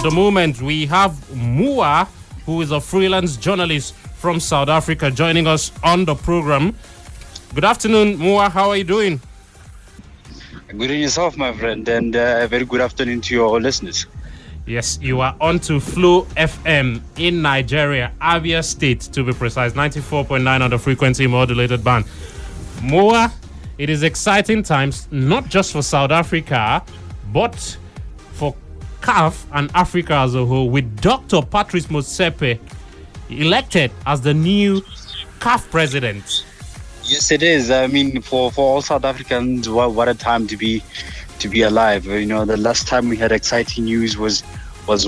the moment, we have Mohau, who is a freelance journalist from South Africa, joining us on the program. Good afternoon, Mohau. How are you doing? Good in yourself, my friend, and a very good afternoon to your listeners. Yes, you are on to Flo-Fm in Nigeria, Abia State to be precise, 94.9 on the frequency modulated band. Mohau, it is exciting times, not just for South Africa, but for CAF and Africa as a whole, with Dr. Patrice Motsepe elected as the new CAF president. Yes, it is. I mean, for all South Africans, what a time to be alive. You know, the last time we had exciting news was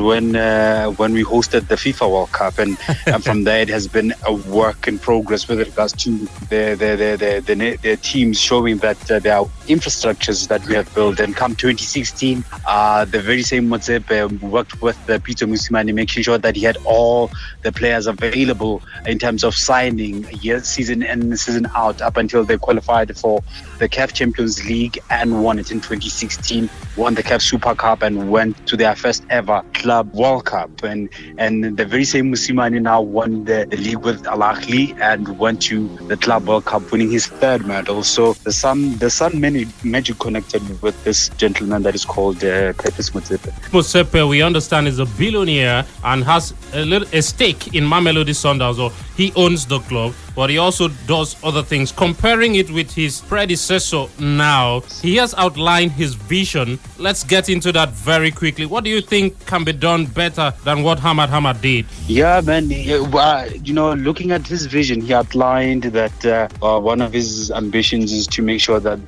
when we hosted the FIFA World Cup, and from there it has been a work in progress with regards to the teams showing that there are infrastructures that we have built. And come 2016, the very same Motsepe worked with Peter Mosimane, making sure that he had all the players available in terms of signing season in and season out, up until they qualified for the CAF Champions League and won it in 2016, won the CAF Super Cup and went to their first ever Club World Cup, and the very same Mosimane now won the league with Al Ahly and went to the Club World Cup, winning his third medal. So there's some many magic connected with this gentleman that is called Patrice Motsepe. Motsepe, we understand, is a billionaire and has a stake in Mamelodi Sundowns, or he owns the club, but he also does other things. Comparing it with his predecessor now, he has outlined his vision. Let's get into that very quickly. What do you think can be done better than what Hamad did? Yeah, man. You know, looking at his vision, he outlined that one of his ambitions is to make sure that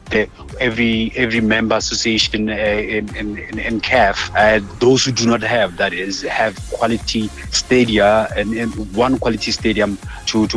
every member association in CAF, those who do not have, that is, have quality stadia and one quality stadium to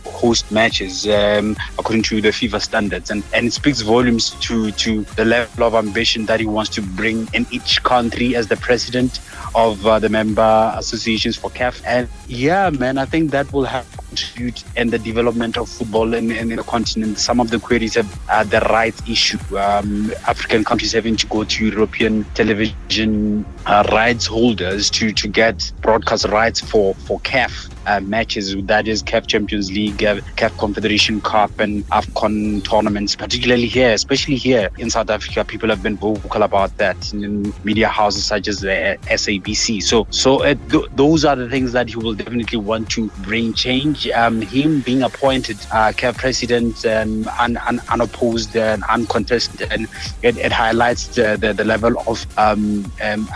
host matches according to the FIFA standards, and it speaks volumes to the level of ambition that he wants to bring in each country as the president of the member associations for CAF. And yeah, man, I think that will have contribute in the development of football in the continent. Some of the queries have the rights issue. African countries having to go to European television rights holders to get broadcast rights for CAF matches, that is CAF Champions League, CAF Confederation Cup and AFCON tournaments, particularly here, especially here in South Africa. People have been vocal about that in media houses such as the SABC. So those are the things that he will definitely want to bring change. Him being appointed CAF president unopposed and uncontested, and it highlights the level of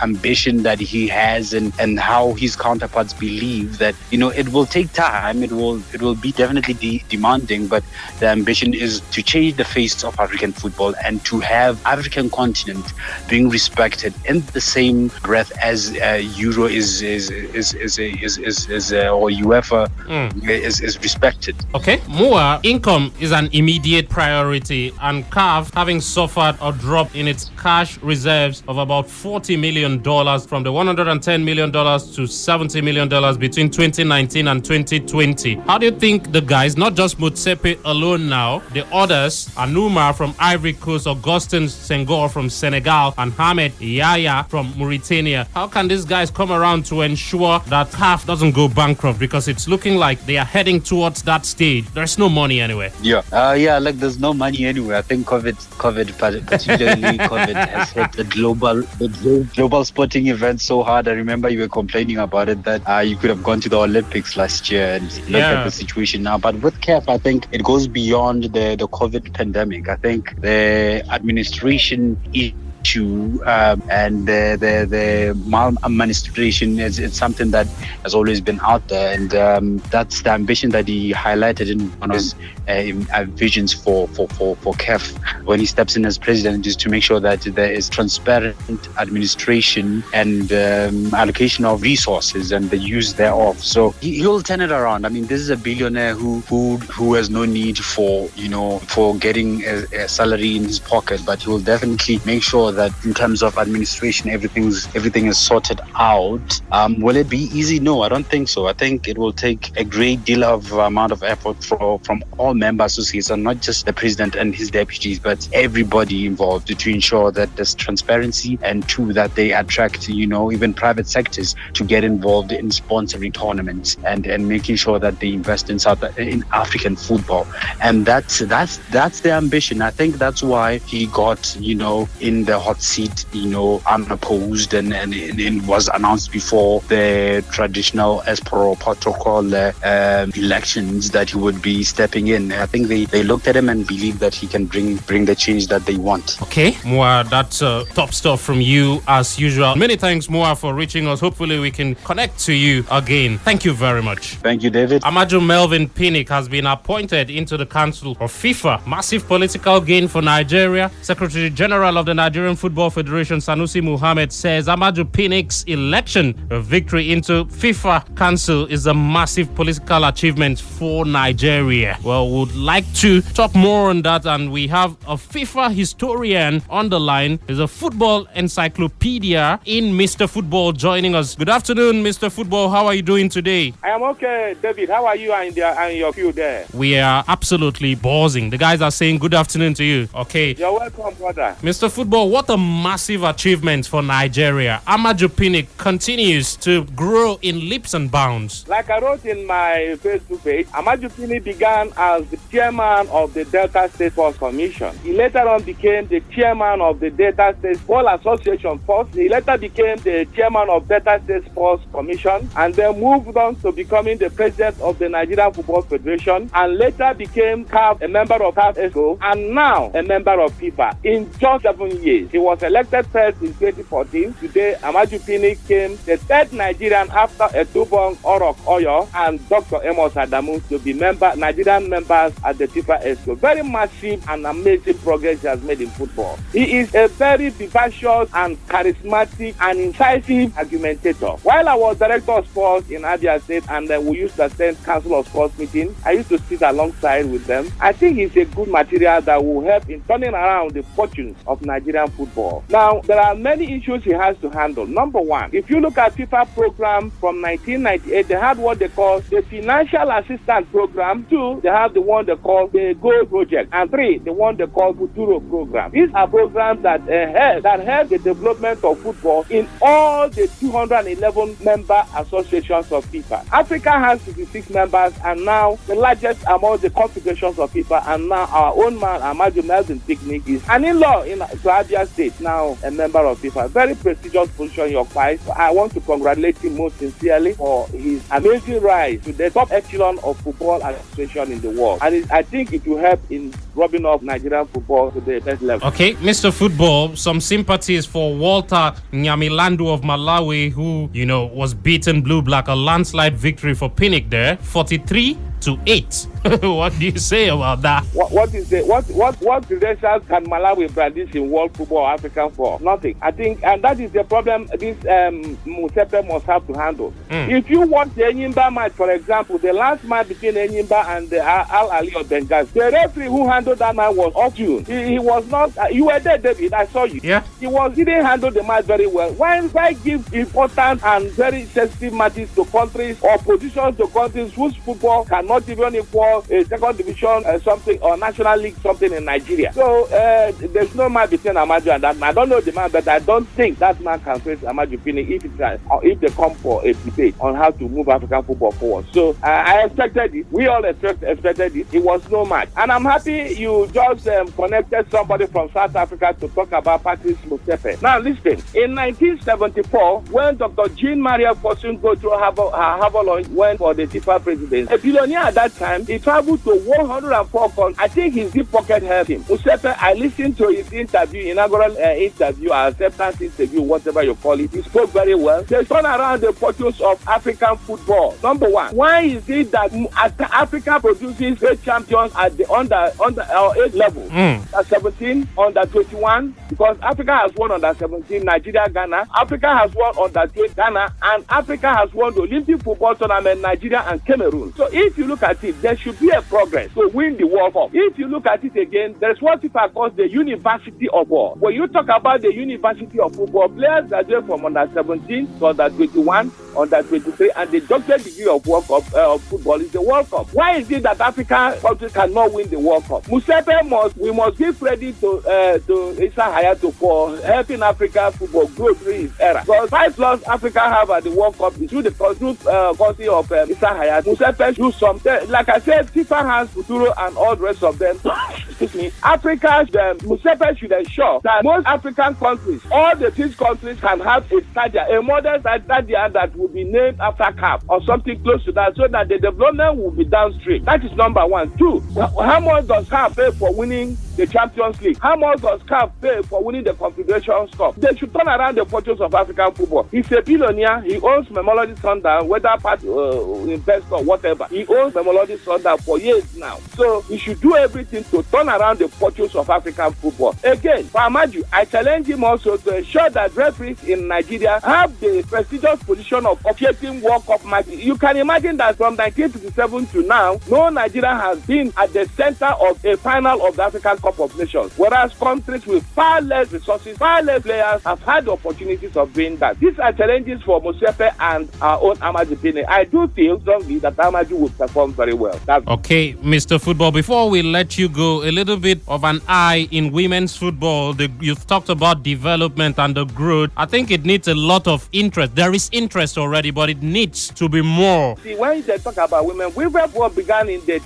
ambition that he has, and how his counterparts believe that, you know, it will take time, it will be definitely demanding, but the ambition is to change the face of African football and to have African continent being respected in the same breath as Euro is or UEFA is respected. Okay, Mohau, income is an immediate priority, and CAF, having suffered a drop in its cash reserves of about $40 million from the $110 million to $70 million between 2019 and 2020. How do you think the guys, not just Motsepe alone now, the others, Anouma from Ivory Coast, Augustin Senghor from Senegal, and Hamed Yaya from Mauritania, how can these guys come around to ensure that CAF doesn't go bankrupt? Because it's looking like they are heading towards that stage. There's no money anywhere. Like there's no money anywhere. I think COVID, particularly COVID, has hit the global sporting events so hard. I remember you were complaining about it, that you could have gone to the Olympics last year, and look at the situation now. But with CAF, I think it goes beyond the COVID pandemic. I think the administration issue and the maladministration it's something that has always been out there, and that's the ambition that he highlighted in one of his visions for CAF when he steps in as president, is to make sure that there is transparent administration and allocation of resources and the use thereof. So he'll turn it around. I mean, this is a billionaire who has no need for getting a salary in his pocket, but he will definitely make sure that in terms of administration, everything is sorted out. Will it be easy? No, I don't think so. I think it will take a great deal of amount of effort from all member associations, not just the president and his deputies, but everybody involved to ensure that there's transparency, and two, that they attract, even private sectors to get involved in sponsoring tournaments and making sure that they invest in African football. And that's the ambition. I think that's why he got, in the hot seat, unopposed, and it was announced before the traditional as per protocol elections that he would be stepping in. I think they looked at him and believed that he can bring the change that they want. Okay, Moha, that's top stuff from you as usual. Many thanks, Moha, for reaching us. Hopefully we can connect to you again. Thank you very much. Thank you, David. Amaju Melvin Pinnick has been appointed into the council of FIFA. Massive political gain for Nigeria. Secretary General of the Nigerian Football Federation, Sanusi Muhammad, says Amaju Pinnick's election of victory into FIFA Council is a massive political achievement for Nigeria. Well, we'd like to talk more on that, and we have a FIFA historian on the line. There's a football encyclopedia in Mr. Football joining us. Good afternoon, Mr. Football. How are you doing today? I am okay, David. How are you and your crew there? We are absolutely buzzing. The guys are saying good afternoon to you. Okay. You're welcome, brother. Mr. Football, what a massive achievement for Nigeria. Amaju Pinnick continues to grow in leaps and bounds. Like I wrote in my Facebook page, Amaju Pinnick began as the chairman of the Delta State Sports Commission. He later on became the chairman of the Delta State Sports Association first. He later became the chairman of Delta State Sports Commission, and then moved on to becoming the president of the Nigerian Football Federation, and later became a member of CAF ESCO, and now a member of FIFA. In just 7 years, he was elected first in 2014. Today, Amaju Pinnick became the third Nigerian after Etubong Orok Oyo and Dr. Amos Adamu to be Nigerian members at the FIFA ESCO. Very massive and amazing progress he has made in football. He is a very vivacious and charismatic and incisive argumentator. While I was director of sports in Abia State, and we used to attend Council of Sports meetings, I used to sit alongside with them. I think he's a good material that will help in turning around the fortunes of Nigerian football. Now, there are many issues he has to handle. Number one, if you look at FIFA program from 1998, they had what they call the Financial Assistance Program. Two, they have the one they call the Goal Project. And three, the one they call Futuro Program. These are programs that help the development of football in all the 211 member associations of FIFA. Africa has 56 members, and now the largest among the confederations of FIFA, and now our own man, Amaju Melvin Pinnick, is an in-law in Abia State, now a member of FIFA. Very prestigious position he occupies. I want to congratulate him most sincerely for his amazing rise to the top echelon of football administration in the world. And I think it will help in rubbing up Nigerian football to the best level. Okay, Mr. Football, some sympathies for Walter Nyamilandu of Malawi, who, was beaten blue-black, a landslide victory for Pinnick there, 43-8. What do you say about that? What credentials can Malawi brandish in world football or African for? Nothing. I think, and that is the problem this Musepe must have to handle. If you watch the Enyimba match, for example, the last match between Enyimba and the Al Ali of Benghazi, the referee who handled that match was off June. He was not. You were there, David. I saw you. Yeah. He didn't handle the match very well. Why give important and very sensitive matches to countries or positions to countries whose football cannot even equal a second division something or national league something in Nigeria? So there's no match between Amaju and that man. I don't know the man, but I don't think that man can face Amaju Pinnick if they come for a debate on how to move African football forward. So I expected it. We all expected it. It was no match. And I'm happy you just connected somebody from South Africa to talk about Patrice Motsepe. Now listen, in 1974, when Dr. Jean-Marie Fosun go through Havolon went for the FIFA presidency, a billionaire at that time, he traveled to 104 countries. I think his deep pocket helped him. Motsepe, I listened to his interview, inaugural interview, acceptance interview, whatever you call it. He spoke very well. They turn around the fortunes of African football. Number one, why is it that Africa produces great champions at the under age level? At 17, under 21, because Africa has won under 17, Nigeria, Ghana. Africa has won under 20, Ghana, and Africa has won the Olympic football tournament, Nigeria and Cameroon. So if you look at it, there should should be a progress to win the World Cup. If you look at it again, there's what FIFA calls the University of War. When you talk about the University of Football, players graduate from under 17 to under 21, under 23, and the doctorate degree of World Cup of football is the World Cup. Why is it that African countries cannot win the World Cup? We must give credit to Issa Hayatou for helping African football grow through his era. Because 5 loss Africa have at the World Cup is through the country of Issa Hayatou. Musepe do something. Like I said, FIFA has Futuro and all the rest of them. Excuse me. Africa, Musepe should ensure that most African countries, all the 6 countries, can have a stadium, a modern stadium that will be named after CAF or something close to that, so that the development will be downstream. That is number 1. 2, how much does CAF pay for winning the Champions League? How much does CAF pay for winning the Confederation Cup? They should turn around the fortunes of African football. He's a billionaire. He owns Mamelodi Sundowns, whether part investor or whatever. He owns Mamelodi Sundowns for years now. So he should do everything to turn around the fortunes of African football. Again, for Amaju, I challenge him also to ensure that referees in Nigeria have the prestigious position of officiating World Cup matches. You can imagine that from 1957 to now, no Nigeria has been at the center of a final of the African Cup of Nations, whereas countries with far less resources, far less players have had the opportunities of doing that. These are challenges for Musepe and our own Amaju Pine. I do feel strongly that Amaju will perform very well. Okay, Mr. Football, before we let you go, a little bit of an eye in women's football. You've talked about development and the growth. I think it needs a lot of interest. There is interest already, but it needs to be more. See, when they talk about women football began in the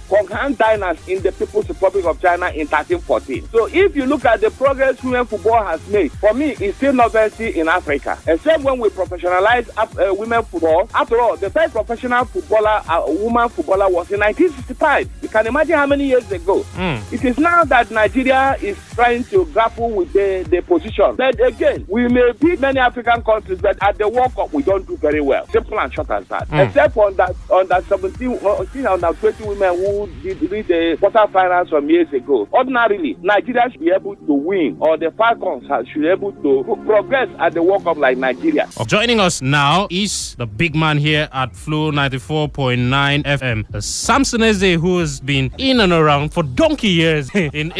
Konghang Dynasty in the People's Republic of China in 1314. So if you look at the progress women football has made, for me, it's still novelty in Africa. Except when we professionalize women football. After all, the first professional footballer, woman footballer, was in 1965. You can imagine how many years ago. It is now that Nigeria is trying to grapple with the position. But again, we may beat many African countries, but at the World Cup, we don't do very well. Simple and short as that. Except on that 17, on that 20 women who did the quarterfinals from years ago. Ordinarily, Nigeria should be able to win, or the Falcons should be able to progress at the World Cup like Nigeria. Joining us now is the big man here at Flo 94.9 FM, Samson Siasia, who has been in and around for donkey years. Putting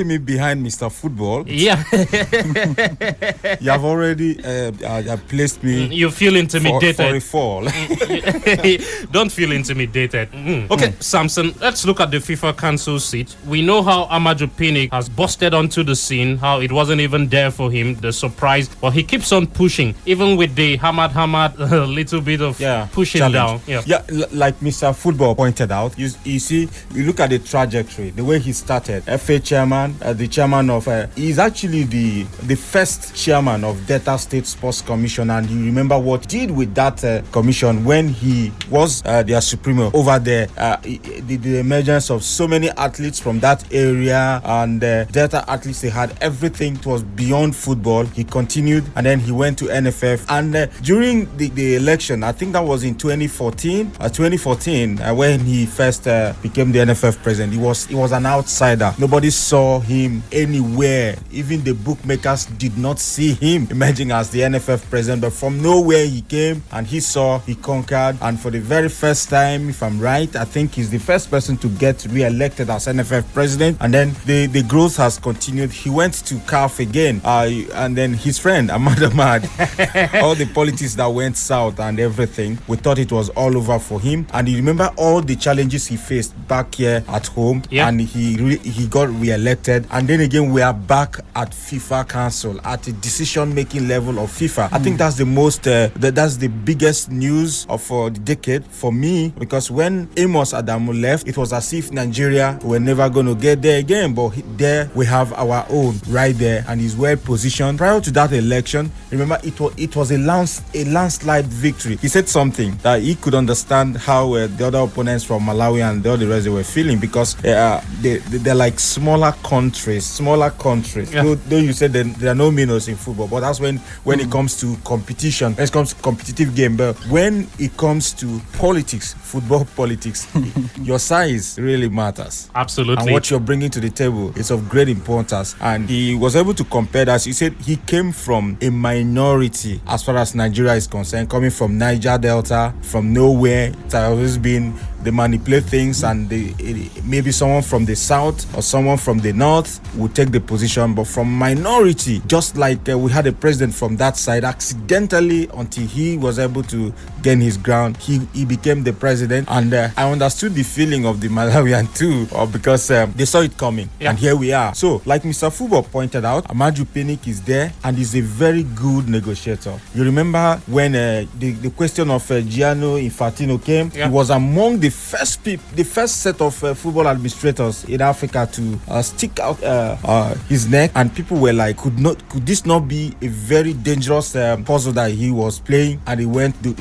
me behind Mr. Football. Yeah. You have already placed me. You feel intimidated. For a fall. Don't feel intimidated. Okay, Samson, let's look at the FIFA Council seat. We know how Amaju Pinnick has busted onto the scene, how it wasn't even there for him, the surprise, but he keeps on pushing, even with the Hamad, a little bit of pushing challenge down. Like Mr. Football pointed out, you see, you look at the trajectory, the way he started. FA chairman, the chairman of, he's actually the first chairman of Delta State Sports Commission, and you remember what he did with that commission when he was their supremo over there. The emergence of so many athletes from that area, and Delta athletes, they had everything. It was beyond football. He continued, and then he went to NFF, and during the election, I think that was in 2014 when he first became the NFF president, he was an outsider. Nobody saw him anywhere. Even the bookmakers did not see him emerging as the NFF president, but from nowhere he came, and he conquered, and for the very first time, if I'm right, I think he's the first person to get re-elected as NFF president, and then the growth has continued. He went to CAF again, and then his friend Ahmad, all the politics that went south and everything, we thought it was all over for him. And you remember all the challenges he faced back here at home, and he got re-elected. And then again, we are back at FIFA Council, at the decision-making level of FIFA. I think that's the most, that's the biggest news of the decade for me, because when Amos Adamu left, it was as if Nigeria were never going to get there again. But there we have our own right there, and he's well positioned. Prior to that election, remember, it was a landslide victory. He said something that he could understand how the other opponent opponents from Malawi and all the rest they were feeling, because they're like smaller countries. Yeah. Though you said there are no minnows in football, but that's when it comes to competition, when it comes to competitive game. But when it comes to politics, football politics, your size really matters. Absolutely. And what you're bringing to the table is of great importance. And he was able to compare that. He said he came from a minority as far as Nigeria is concerned, coming from Niger Delta, from nowhere. It has always been they manipulate things, and maybe someone from the south or someone from the north would take the position, but from minority, just like we had a president from that side, accidentally, until he was able to gain his ground, he became the president. And I understood the feeling of the Malawian too, because they saw it coming. Yeah. And here we are. So, like Mr. Football pointed out, Amaju Pinnick is there and is a very good negotiator. You remember when the question of Gianno Infantino came? Yeah. He was among the first set of football administrators in Africa to stick out his neck, and people were like, could this not be a very dangerous puzzle that he was playing? And he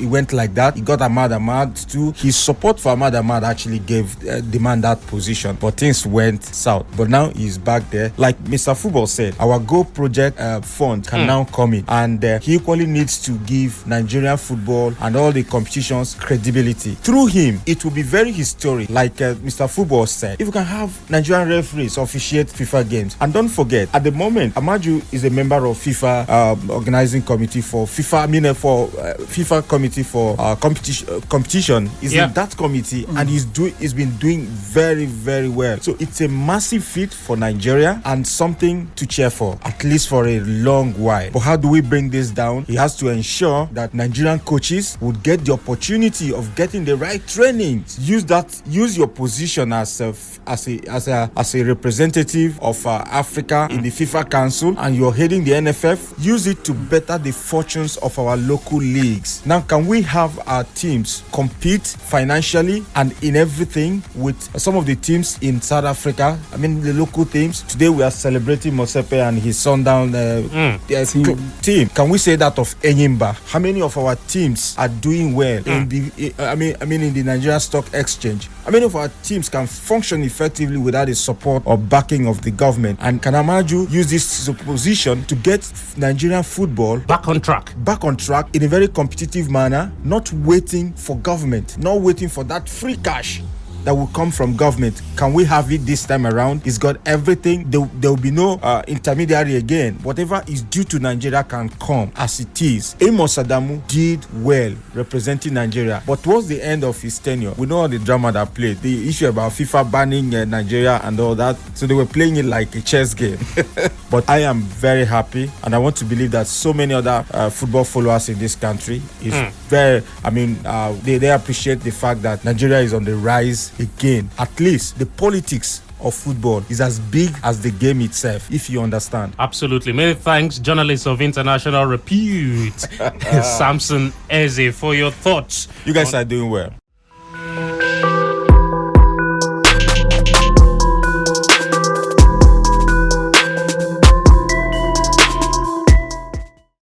went like that. He got Ahmad too. His support for Ahmad actually gave the man that position, but things went south. But now he's back there. Like Mr. Football said, our Go Project fund can now come in, and he equally needs to give Nigerian football and all the competitions credibility. Through him, it will be very historic. Like Mr. Football said, if you can have Nigerian referees officiate FIFA games. And don't forget, at the moment, Amaju is a member of FIFA organizing committee for FIFA. FIFA committee for competition is in that committee, and he's been doing very, very well. So it's a massive feat for Nigeria and something to cheer for, at least for a long while. But how do we bring this down? He has to ensure that Nigerian coaches would get the opportunity of getting the right training. Use your position as a representative of Africa in the FIFA Council, and you're heading the NFF. Use it to better the fortunes of our local leagues. Now, can we have our teams compete financially and in everything with some of the teams in South Africa? I mean, the local teams. Today we are celebrating Mosepe and his Sundown team. Can we say that of Enyimba? How many of our teams are doing well in the Nigerian Stock Exchange? How many of our teams can function effectively without the support or backing of the government? And can Amaju use this position to get Nigerian football back on track in a very competitive manner, not waiting for government, not waiting for that free cash that will come from government? Can we have it this time around? It's got everything. There will be no intermediary again. Whatever is due to Nigeria can come as it is. Amos Adamu did well representing Nigeria, but towards the end of his tenure, we know all the drama that played. The issue about FIFA banning Nigeria and all that. So they were playing it like a chess game. But I am very happy, and I want to believe that so many other football followers in this country is they appreciate the fact that Nigeria is on the rise again. At least the politics of football is as big as the game itself, if you understand. Absolutely. Many thanks, journalist of international repute, Samson Siasia, for your thoughts. You guys are doing well.